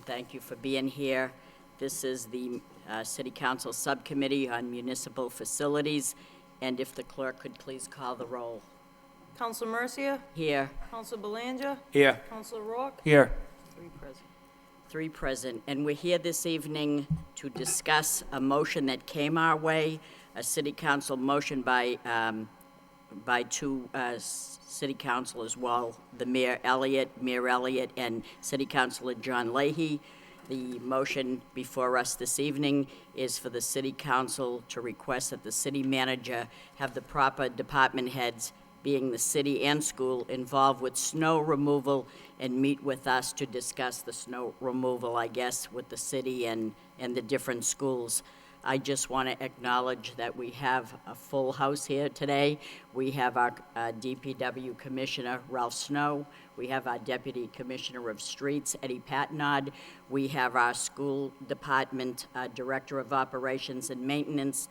and thank you for being here. This is the City Council Subcommittee on Municipal Facilities, and if the clerk could please call the roll. Council Mercia? Here. Council Belanger? Here. Council Rourke? Here. Three present, and we're here this evening to discuss a motion that came our way, a City Council motion by two City Councilors, well, the Mayor Elliott, and City Councilor John Leahy. The motion before us this evening is for the City Council to request that the city manager have the proper department heads, being the city and school, involved with snow removal and meet with us to discuss the snow removal, I guess, with the city and the different schools. I just want to acknowledge that we have a full house here today. We have our DPW Commissioner, Ralph Snow. We have our Deputy Commissioner of Streets, Eddie Patnod. We have our School Department Director of Operations and Maintenance,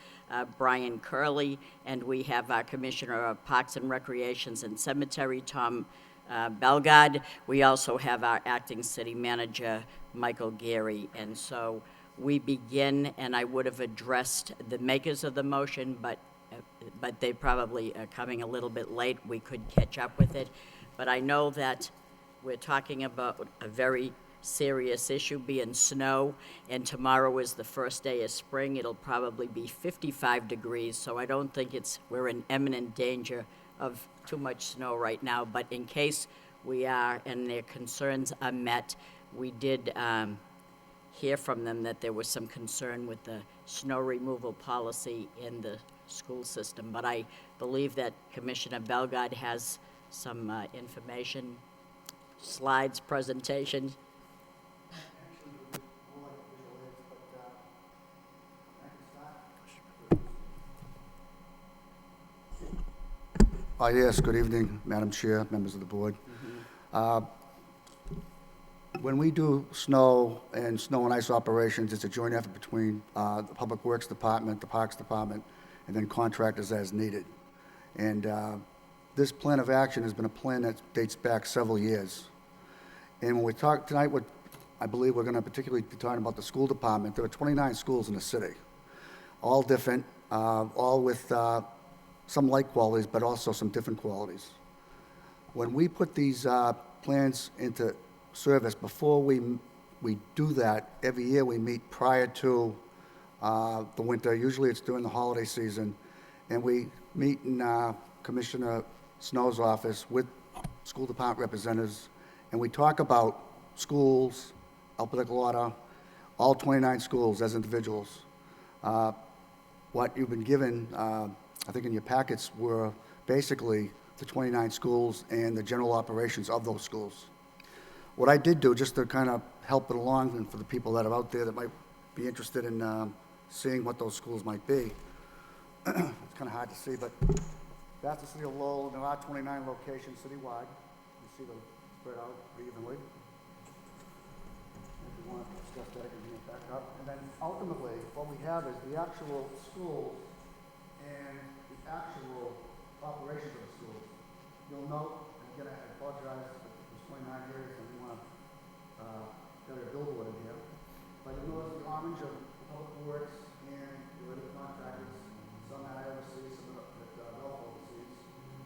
Brian Curley. And we have our Commissioner of Parks and Recreations and Cemetery, Tom Belgard. We also have our Acting City Manager, Michael Geary. And so we begin, and I would have addressed the makers of the motion, but they probably are coming a little bit late. We could catch up with it. But I know that we're talking about a very serious issue, being snow, and tomorrow is the first day of spring. It'll probably be 55 degrees, so I don't think we're in imminent danger of too much snow right now. But in case we are and their concerns are met, we did hear from them that there was some concern with the snow removal policy in the school system. But I believe that Commissioner Belgard has some information, slides, presentation. Yes, good evening, Madam Chair, members of the board. When we do snow and ice operations, it's a joint effort between the Public Works Department, the Parks Department, and then contractors as needed. And this plan of action has been a plan that dates back several years. And when we talk tonight, I believe we're going to particularly be talking about the school department. There are 29 schools in the city, all different, all with some like qualities, but also some different qualities. When we put these plans into service, before we do that, every year we meet prior to the winter. Usually it's during the holiday season, and we meet in Commissioner Snow's office with school department representatives, and we talk about schools, alphabetical order, all 29 schools as individuals. What you've been given, I think in your packets, were basically the 29 schools and the general operations of those schools. What I did do, just to kind of help it along, and for the people that are out there that might be interested in seeing what those schools might be, it's kind of hard to see, but that's the city of Lowell, and there are 29 locations citywide. You see them spread out pretty evenly. If you want to discuss that, I can bring it back up. And then ultimately, what we have is the actual schools and the actual operations of the schools. You'll note, and again, I apologize, there's 29 areas, and we want to get a billboard in here. But you'll notice the orange of Public Works and the other contractors. Some that I oversee, some that Lowell oversees.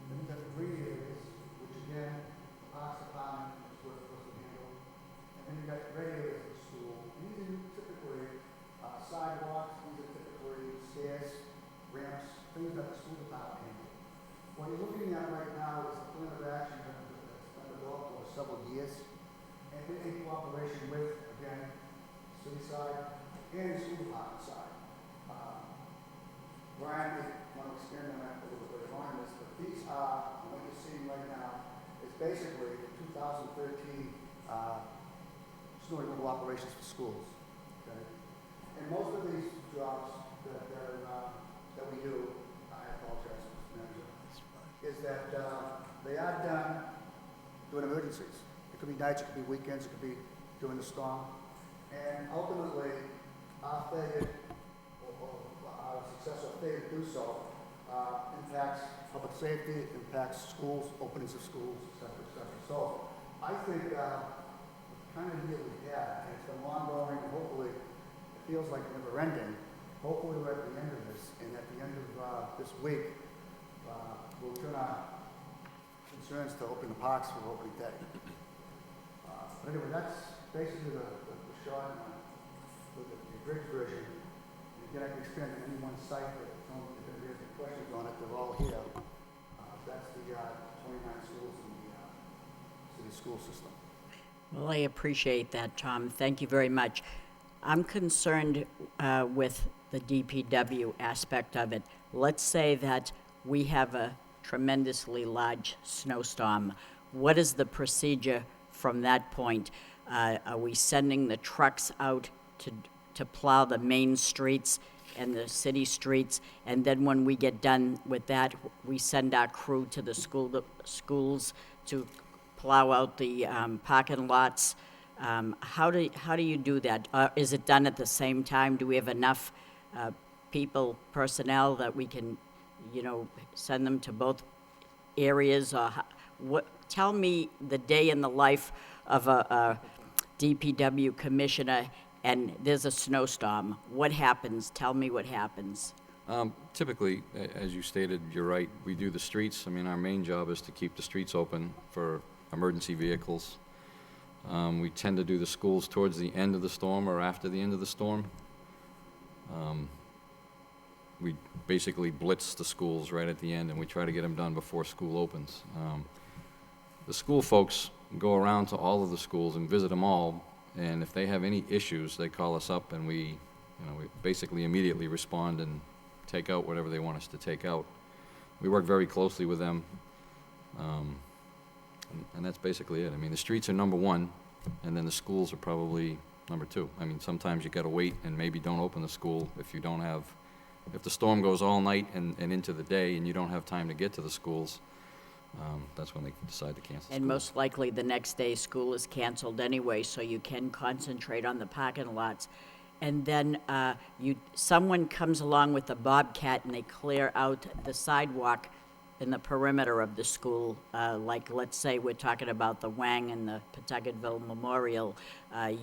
Then you've got the green areas, which again, the Parks Department is what's supposed to handle. And then you've got the red areas of the school. And these are typically sidewalks, these are typically stairs, ramps, things that the school department handles. What you're looking at right now is a plan of action that's been developed over several years, and in cooperation with, again, city side and the school department side. Brian may want to expand on that a little bit on this, but these are, what you're seeing right now, is basically the 2013 snow removal operations for schools. Okay? And most of these jobs that we do, I apologize, Mr. Manager, is that they are done during emergencies. It could be nights, it could be weekends, it could be during the storm. And ultimately, our failure, or our success or failure to do so, impacts public safety, impacts schools, openings of schools, et cetera, et cetera. So I think the kind of year we had, and it's been feels like never ending. Hopefully we're at the end of this, and at the end of this week, we'll turn our concerns to open the parks for opening day. But anyway, that's basically the short with the bridge version. Again, I can expand on any one site, but if there's any questions on it, they're all here. That's the 29 schools in the city school system. Well, I appreciate that, Tom. Thank you very much. I'm concerned with the DPW aspect of it. Let's say that we have a tremendously large snowstorm. What is the procedure from that point? Are we sending the trucks out to plow the main streets and the city streets, and then when we get done with that, we send our crew to the schools to plow out the parking lots? How do you do that? Is it done at the same time? Do we have enough personnel that we can, send them to both areas? Or tell me the day in the life of a DPW commissioner, and there's a snowstorm. What happens? Tell me what happens. Typically, as you stated, you're right, we do the streets. I mean, our main job is to keep the streets open for emergency vehicles. We tend to do the schools towards the end of the storm or after the end of the storm. We basically blitz the schools right at the end, and we try to get them done before school opens. The school folks go around to all of the schools and visit them all, and if they have any issues, they call us up, and we basically immediately respond and take out whatever they want us to take out. We work very closely with them, and that's basically it. I mean, the streets are number one, and then the schools are probably number two. I mean, sometimes you gotta wait and maybe don't open the school if the storm goes all night and into the day and you don't have time to get to the schools. That's when they decide to cancel school. And most likely the next day school is canceled anyway, so you can concentrate on the parking lots. And then someone comes along with a bobcat and they clear out the sidewalk in the perimeter of the school. Like, let's say we're talking about the Wang and the Pawtucketville Memorial.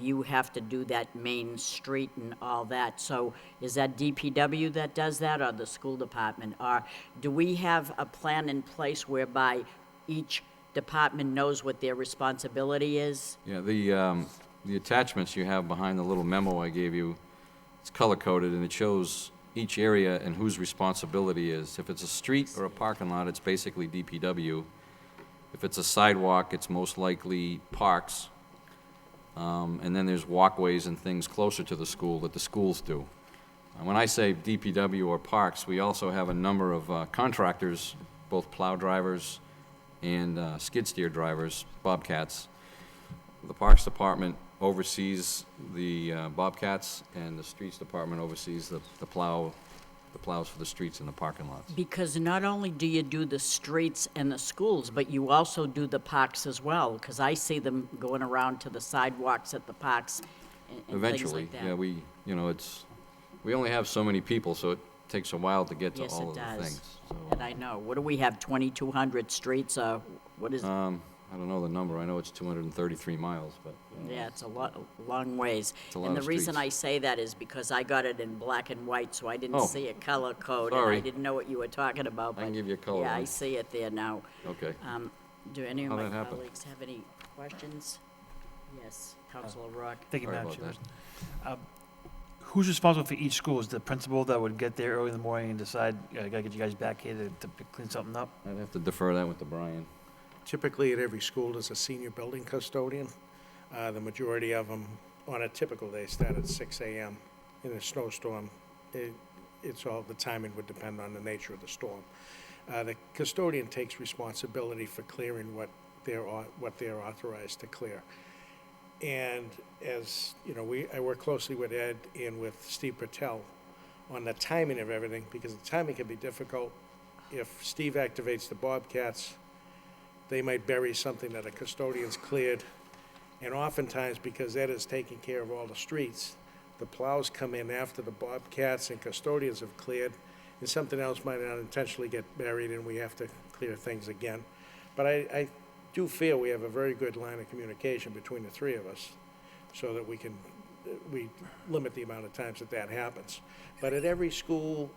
You have to do that main street and all that. So is that DPW that does that, or the school department? Or do we have a plan in place whereby each department knows what their responsibility is? Yeah, the attachments you have behind the little memo I gave you, it's color-coded, and it shows each area and whose responsibility is. If it's a street or a parking lot, it's basically DPW. If it's a sidewalk, it's most likely parks. And then there's walkways and things closer to the school that the schools do. When I say DPW or parks, we also have a number of contractors, both plow drivers and skid steer drivers, bobcats. The Parks Department oversees the bobcats, and the Streets Department oversees the plows for the streets and the parking lots. Because not only do you do the streets and the schools, but you also do the parks as well, because I see them going around to the sidewalks at the parks and Eventually, things like that. yeah, we only have so many people, so it takes a while to get to Yes, all it of the does. things. So, And I know, what do we have, 2,200 streets, what is, I don't know the number. I know it's 233 miles, but yeah, it's a long ways. It's a lot And of the reason streets. I say that is because I got it in black and white, so I didn't Oh, see a color code, and I sorry. didn't know what you were talking about. I can but give you a color Yeah, I one. see it there now. okay. Do any of How'd my that happen? colleagues have any questions? Yes, Councilor Rock. Thank you, Sorry Madam about Chair. Who's responsible for each school? Is the principal that would get there early in the morning and decide, I gotta get you guys back here to clean something up? I'd have to defer that with to Brian. Typically, at every school, there's a senior building custodian. The majority of them, on a typical day, start at 6 a.m. In a snowstorm, it's all, the timing would depend on the nature of the storm. The custodian takes responsibility for clearing what they're authorized to clear. And as, you know, I work closely with Ed and with Steve Patel on the timing of everything, because the timing can be difficult. If Steve activates the Bobcats, they might bury something that a custodian's cleared. And oftentimes, because Ed is taking care of all the streets, the plows come in after the Bobcats and custodians have cleared, and something else might unintentionally get buried, and we have to clear things again. But I do feel we have a very good line of communication between the three of us, so that we can we limit the amount of times that happens. But at every school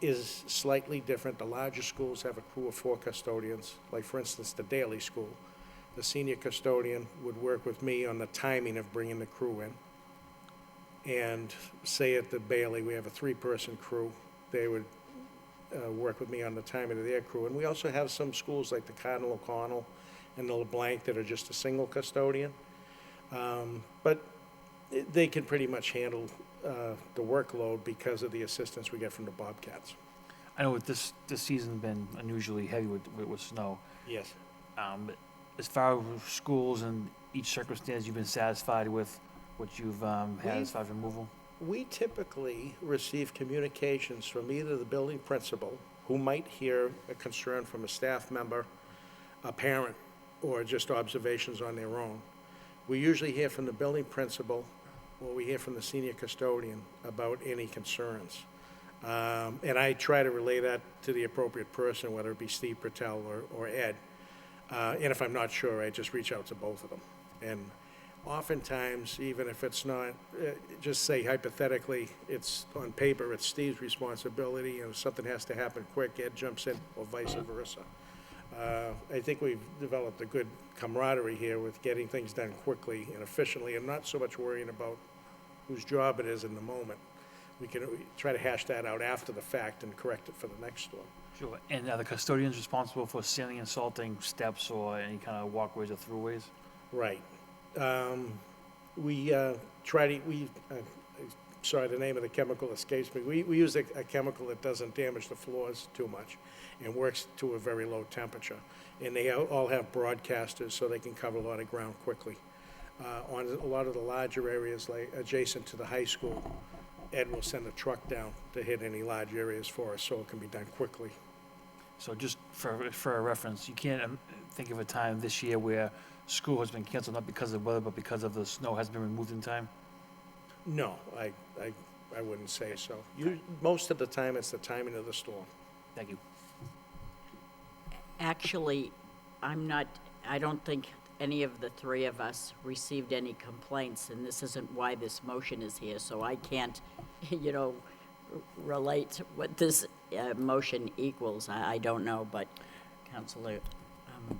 is slightly different. The larger schools have a crew of 4 custodians. Like, for instance, the Daly School. The senior custodian would work with me on the timing of bringing the crew in. And say at the Bailey, we have a 3-person crew. They would work with me on the timing of their crew. And we also have some schools like the Cardinal O'Connell and the LeBlanc that are just a single custodian. But they can pretty much handle the workload because of the assistance we get from the Bobcats. I know this season's been unusually heavy with snow. Yes. But as far as schools and each circumstance, you've been satisfied with what you've had as far as removal? We typically receive communications from either the building principal, who might hear a concern from a staff member, a parent, or just observations on their own. We usually hear from the building principal, or we hear from the senior custodian about any concerns. And I try to relay that to the appropriate person, whether it be Steve Pertel or Ed. And if I'm not sure, I just reach out to both of them. And oftentimes, even if it's not, just say hypothetically, it's on paper, it's Steve's responsibility, and if something has to happen quick, Ed jumps in, or vice versa. I think we've developed a good camaraderie here with getting things done quickly and efficiently, and not so much worrying about whose job it is in the moment. We can try to hash that out after the fact and correct it for the next storm. Sure. And are the custodians responsible for sealing and salting steps or any kind of walkways or throughways? Right. Sorry, the name of the chemical escapes me. We use a chemical that doesn't damage the floors too much and works to a very low temperature. And they all have broadcasters so they can cover a lot of ground quickly. On a lot of the larger areas, like adjacent to the high school, Ed will send a truck down to hit any large areas for us so it can be done quickly. So just for a reference, you can't think of a time this year where school has been canceled, not because of weather, but because of the snow has been removed in time? No, I wouldn't say so. Most of the time, it's the timing of the storm. Thank you. Actually, I don't think any of the 3 of us received any complaints, and this isn't why this motion is here, so I can't, relate what this motion equals. I don't know, but Councilor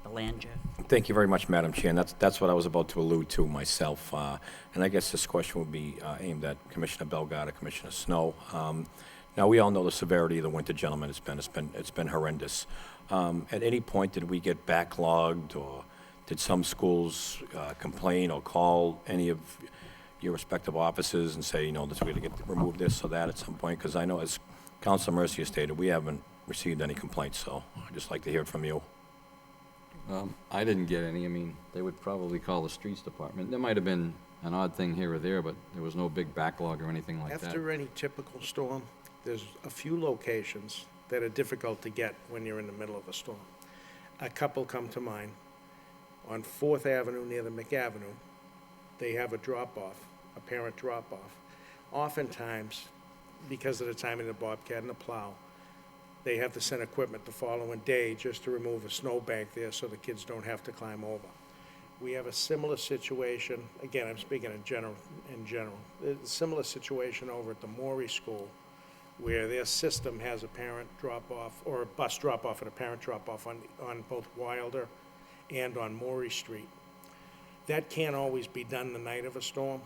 Belanger. Thank you very much, Madam Chair, and that's what I was about to allude to myself. And I guess this question would be aimed at Commissioner Belgada, Commissioner Snow. Now, we all know the severity of the winter, gentlemen. It's been horrendous. At any point, did we get backlogged, or did some schools complain or call any of your respective offices and say, this way to remove this or that at some point? Because I know, as Councilor Mercia stated, we haven't received any complaints, so I'd just like to hear it from you. I didn't get any. I mean, they would probably call the streets department. There might have been an odd thing here or there, but there was no big backlog or anything like that. After any typical storm, there's a few locations that are difficult to get when you're in the middle of a storm. A couple come to mind. On 4th Avenue near the McAvenue, they have a drop-off, a parent drop-off. Oftentimes, because of the timing of the Bobcat and the plow, they have to send equipment the following day just to remove a snowbank there so the kids don't have to climb over. We have a similar situation, again, I'm speaking in general, a similar situation over at the Maury School, where their system has a parent drop-off, or a bus drop-off and a parent drop-off on both Wilder and on Maury Street. That can't always be done the night of a storm,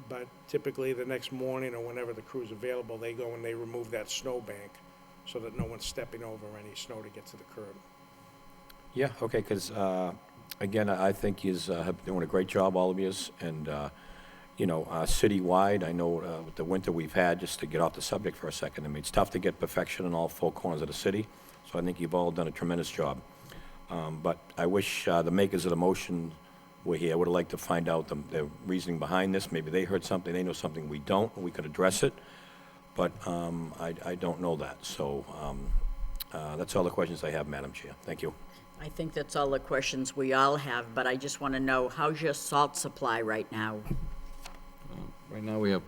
but typically the next morning or whenever the crew's available, they go and they remove that snowbank so that no one's stepping over any snow to get to the curb. Yeah, okay, because, again, I think you're doing a great job, all of yous, and, citywide, I know with the winter we've had, just to get off the subject for a second, I mean, it's tough to get perfection in all 4 corners of the city, so I think you've all done a tremendous job. But I wish the makers of the motion were here. I would have liked to find out the reasoning behind this. Maybe they heard something, they know something we don't, and we could address it. But I don't know that. So that's all the questions I have, Madam Chair. Thank you. I think that's all the questions we all have, but I just want to know, how's your salt supply right now? Right now, we have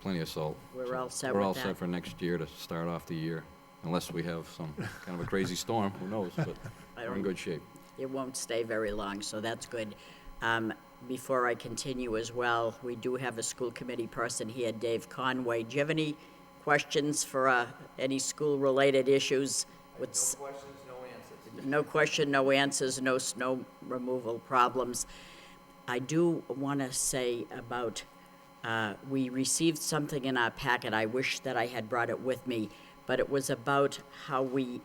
plenty of salt. We're all set We're with all that? set for next year to start off the year, unless we have some kind of a crazy storm, who knows, but we're in good shape. It won't stay very long, so that's good. before I continue as well, we do have a school committee person here, Dave Conway. Do you have any questions for any school-related issues? No questions, no answers. No question, no answers, no snow removal problems. I do want to say about, we received something in our packet. I wish that I had brought it with me, but it was about how we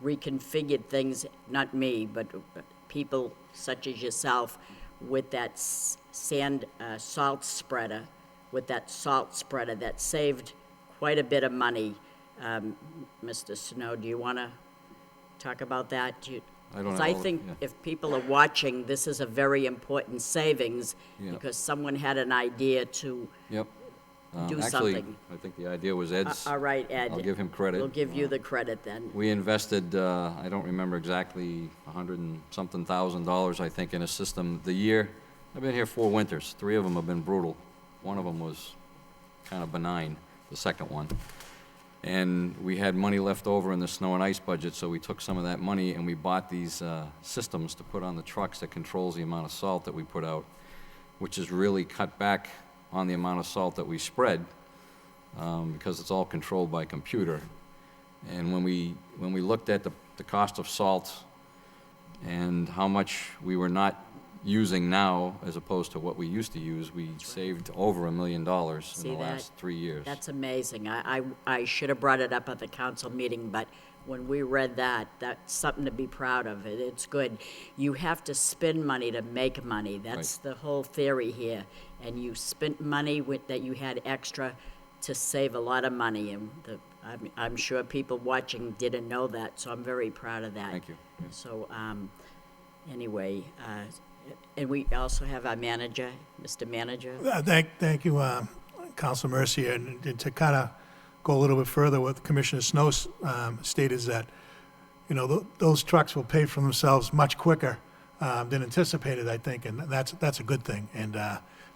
reconfigured things, not me, but people such as yourself, with that salt spreader, that saved quite a bit of money. Mr. Snow, do you want to talk about that? I don't 'Cause have I all the- think yeah. if people are watching, this is a very important savings, Yeah. because someone had an idea to Yep. do Actually, something. I think the idea was Ed's. All right, Ed. I'll give him credit. We'll give you the credit then. We invested, I don't remember exactly, $100-something thousand, I think, in a system. I've been here 4 winters. 3 of them have been brutal. One of them was kind of benign, the second one. And we had money left over in the snow and ice budget, so we took some of that money and we bought these systems to put on the trucks that controls the amount of salt that we put out, which has really cut back on the amount of salt that we spread, because it's all controlled by computer. And when we looked at the cost of salt and how much we were not using now as opposed to what we used to use, we saved over $1 million in See the that? last 3 years. That's amazing. I should have brought it up at the council meeting, but when we read that, that's something to be proud of. It's good. You have to spend money to make money. That's the whole theory here. And you spent money that you had extra to save a lot of money. And I'm sure people watching didn't know that, so I'm very proud of that. Thank you. Yeah. So, anyway, and we also have our manager, Mr. Manager. Thank you, Council Mercier. And to kind of go a little bit further, what Commissioner Snow stated is that, those trucks will pay for themselves much quicker than anticipated, I think, and that's a good thing. And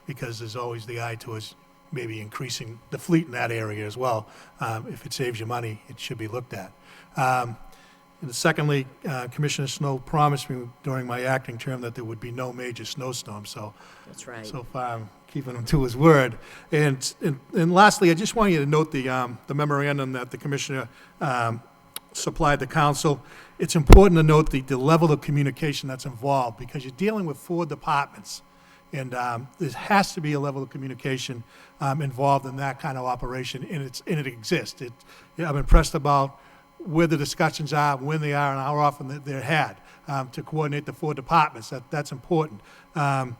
because there's always the eye towards maybe increasing the fleet in that area as well. If it saves you money, it should be looked at. And secondly, Commissioner Snow promised me during my acting term that there would be no major snowstorms, so That's right. so far I'm keeping him to his word. And lastly, I just want you to note the memorandum that the Commissioner supplied the council. It's important to note the level of communication that's involved, because you're dealing with 4 departments, and there has to be a level of communication involved in that kind of operation, and it exists. I'm impressed about where the discussions are, when they are, and how often they're had, to coordinate the 4 departments. That's important. And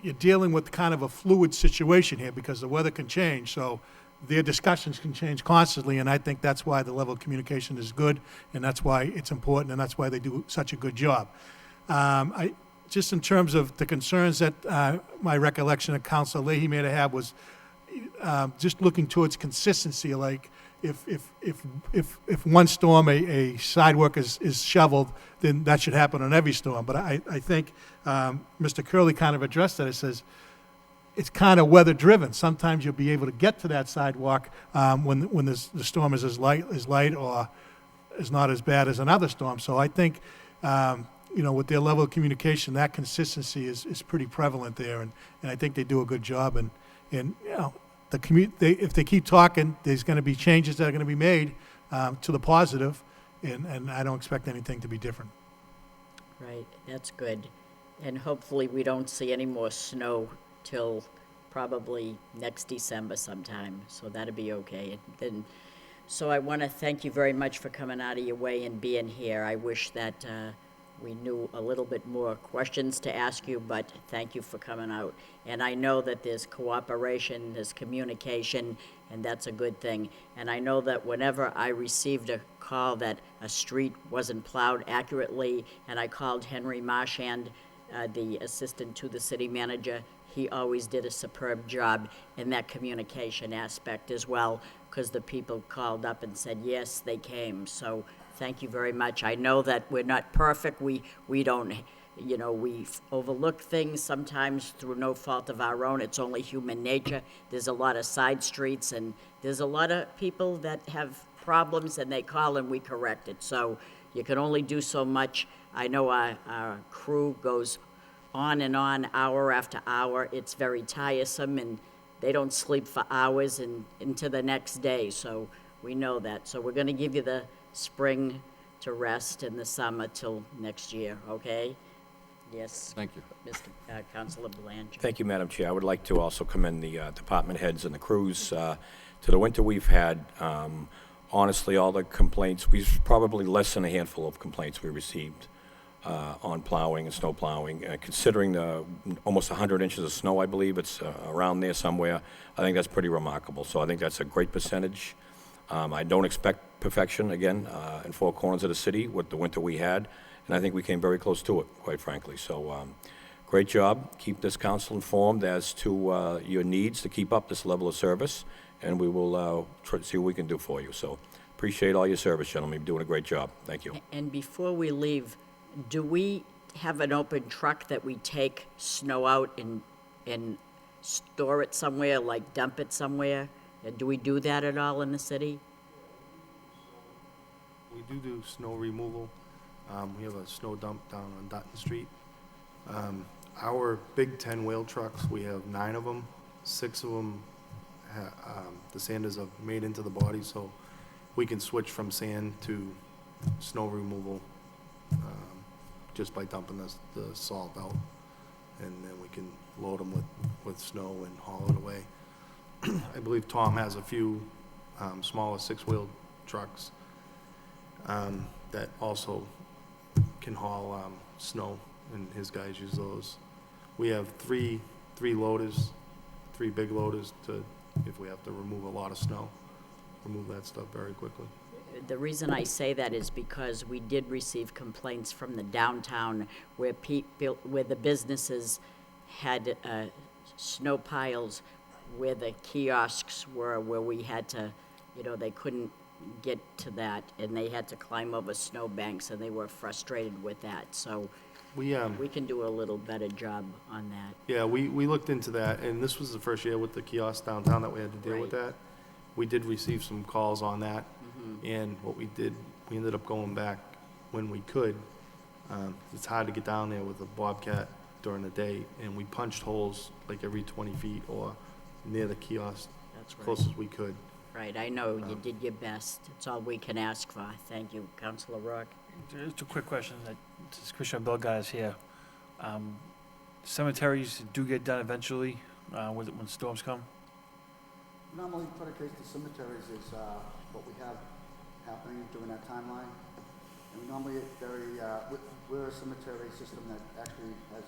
you're dealing with kind of a fluid situation here, because the weather can change, so their discussions can change constantly, and I think that's why the level of communication is good, and that's why it's important, and that's why they do such a good job. Just in terms of the concerns that my recollection of Council Leahy may have was just looking towards consistency, like if one storm a sidewalk is shoveled, then that should happen on every storm. But I think Mr. Curley kind of addressed that. It says it's kind of weather driven. Sometimes you'll be able to get to that sidewalk when the storm is as light or is not as bad as another storm. So I think with their level of communication, that consistency is pretty prevalent there, and I think they do a good job. And if they keep talking, there's going to be changes that are going to be made to the positive, and I don't expect anything to be different. Right, that's good. And hopefully we don't see any more snow till probably next December sometime, so that'll be okay. So I want to thank you very much for coming out of your way and being here. I wish that we knew a little bit more questions to ask you, but thank you for coming out. And I know that there's cooperation, there's communication, and that's a good thing. And I know that whenever I received a call that a street wasn't plowed accurately, and I called Henry Marchand, the assistant to the city manager, he always did a superb job in that communication aspect as well, because the people called up and said, yes, they came. So thank you very much. I know that we're not perfect. We don't, we overlook things sometimes through no fault of our own. It's only human nature. There's a lot of side streets, and there's a lot of people that have problems, and they call and we correct it. So you can only do so much. I know our crew goes on and on, hour after hour. It's very tiresome, and they don't sleep for hours and into the next day, so we know that. So we're gonna give you the spring to rest and the summer till next year, okay? Yes, Thank you. Mr. Councilor Belanger. Thank you, Madam Chair. I would like to also commend the department heads and the crews to the winter we've had. Honestly, all the complaints, we've probably less than a handful of complaints we received on plowing and snow plowing. Considering the almost 100 inches of snow, I believe, it's around there somewhere, I think that's pretty remarkable. So I think that's a great percentage. I don't expect perfection, again, in four corners of the city with the winter we had, and I think we came very close to it, quite frankly. So great job. Keep this council informed as to your needs to keep up this level of service, and we will try to see what we can do for you. So appreciate all your service, gentlemen. You're doing a great job. Thank you. And before we leave, do we have an open truck that we take snow out and store it somewhere, like dump it somewhere? Do we do that at all in the city? We do snow removal. We have a snow dump down on Dutton Street. Our big 10-wheel trucks, we have 9 of them. 6 of them, the sanders are made into the body, so we can switch from sand to snow removal just by dumping the salt out. And then we can load them with snow and haul it away. I believe Tom has a few smaller 6-wheel trucks that also can haul snow, and his guys use those. We have three loaders, 3 big loaders to, if we have to remove a lot of snow, remove that stuff very quickly. The reason I say that is because we did receive complaints from the downtown where where the businesses had snow piles where the kiosks were, where we had to, they couldn't get to that, and they had to climb over snow banks, and they were frustrated with that. So We can do a little better job on that. Yeah, we looked into that, and this was the first year with the kiosk downtown that we had to deal with Right. that. We did receive some calls on that, and what we did, we ended up going back when we could. It's hard to get down there with a Bobcat during the day, and we punched holes like every 20 feet or near the kiosk, That's right. close as we could. Right, I know you did your best. It's all we can ask for. Thank you, Councilor Rourke. Just a quick question, that since Commissioner Belgard is here. Cemeteries do get done eventually, when storms come? Normally, predicate the cemeteries is what we have happening during that timeline. And normally, we're a cemetery system that actually has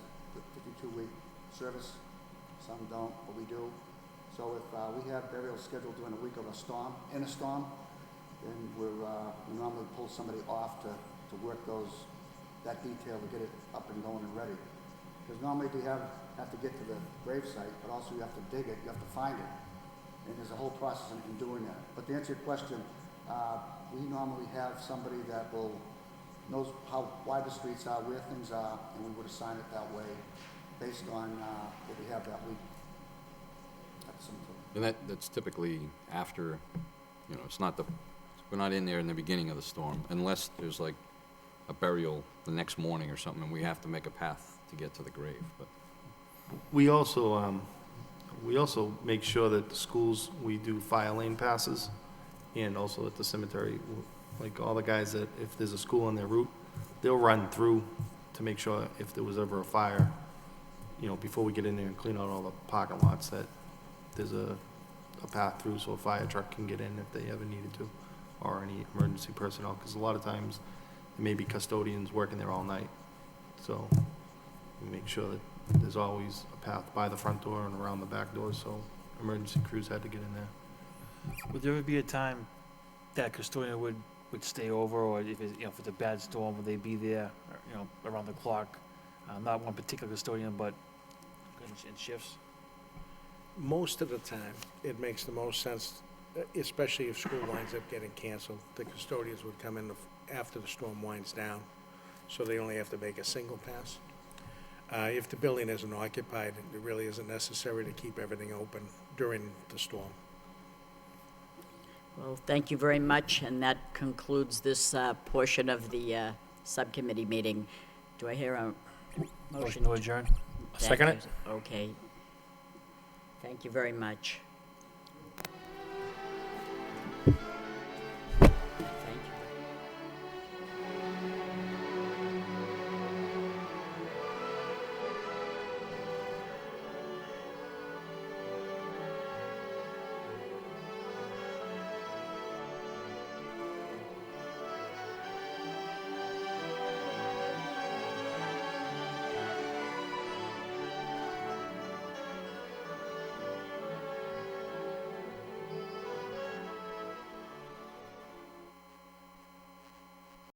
52-week service. Some don't, but we do. So if we have burial scheduled during a week of a storm, then we normally pull somebody off to work that detail to get it up and going and ready. Because normally you have to get to the grave site, but also you have to dig it, you have to find it. And there's a whole process in doing that. But to answer your question, we normally have somebody that knows how wide the streets are, where things are, and we would assign it that way based on what we have that week. And that's typically after, we're not in there in the beginning of the storm, unless there's like a burial the next morning or something, and we have to make a path to get to the grave, but. We also make sure that the schools, we do fire lane passes, and also at the cemetery, like all the guys that, if there's a school on their route, they'll run through to make sure if there was ever a fire, before we get in there and clean out all the parking lots, that there's a path through so a fire truck can get in if they ever needed to, or any emergency personnel, because a lot of times there may be custodians working there all night. So we make sure that there's always a path by the front door and around the back door, so emergency crews had to get in there. Would there ever be a time that a custodian would stay over, or if it's a bad storm, would they be there, around the clock? Not one particular custodian, but in shifts? Most of the time, it makes the most sense, especially if school winds up getting canceled. The custodians would come in after the storm winds down, so they only have to make a single pass. If the building isn't occupied, it really isn't necessary to keep everything open during the storm. Well, thank you very much, and that concludes this portion of the subcommittee meeting. Do I hear a Motion to adjourn. Second Thank it? you. Okay. Thank you very much.